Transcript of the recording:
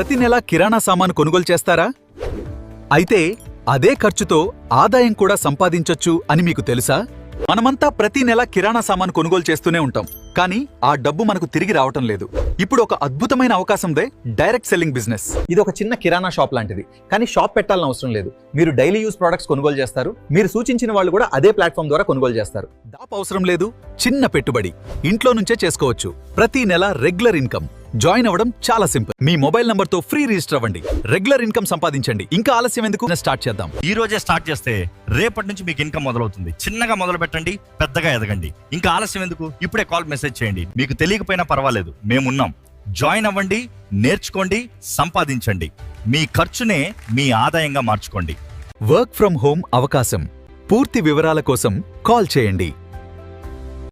ప్రతి నెల కిరాణా సామాను కొనుగోలు చేస్తారా? అయితే అదే ఖర్చుతో ఆదాయం కూడా సంపాదించొచ్చు అని మీకు తెలుసా? మనమంతా ప్రతి నెల కిరాణా సామాను కొనుగోలు చేస్తూనే ఉంటాం, కానీ ఆ డబ్బు మనకు తిరిగి రావటం లేదు. ఇప్పుడు ఒక అద్భుతమైన అవకాశందే డైరెక్ట్ సెల్లింగ్ బిజినెస్. ఇది ఒక చిన్న కిరాణా షాప్ లాంటిది, కానీ షాప్ పెట్టాలని అవసరం లేదు. మీరు డైలీ యూస్ ప్రొడక్ట్స్ కొనుగోలు చేస్తారు, మీరు సూచించిన వాళ్ళు కూడా అదే ప్లాట్ఫామ్ ద్వారా కొనుగోలు చేస్తారు. దాపు అవసరం లేదు, చిన్న పెట్టుబడి ఇంట్లో నుంచే చేసుకోవచ్చు. ప్రతి నెల రెగ్యులర్ ఇన్కమ్. జాయిన్ అవ్వడం చాలా సింపుల్. మీ మొబైల్ నంబర్తో ఫ్రీ రిజిస్టర్ అవ్వండి, రెగ్యులర్ ఇన్కమ్ సంపాదించండి. ఇంకా ఆలస్యం ఎందుకు? స్టార్ట్ చేద్దాం. ఈ రోజే స్టార్ట్ చేస్తే రేపటి నుంచి మీకు ఇన్కమ్ మొదలవుతుంది. చిన్నగా మొదలు పెట్టండి, పెద్దగా ఎదగండి. ఇంకా ఆలస్యం ఎందుకు? ఇప్పుడే కాల్ మెసేజ్ చేయండి. మీకు తెలియకపోయినా పర్వాలేదు, మేమున్నాం. జాయిన్ అవ్వండి, నేర్చుకోండి, సంపాదించండి. మీ ఖర్చునే మీ ఆదాయంగా మార్చుకోండి. వర్క్ ఫ్రం హోమ్ అవకాశం. పూర్తి వివరాల కోసం కాల్ చేయండి.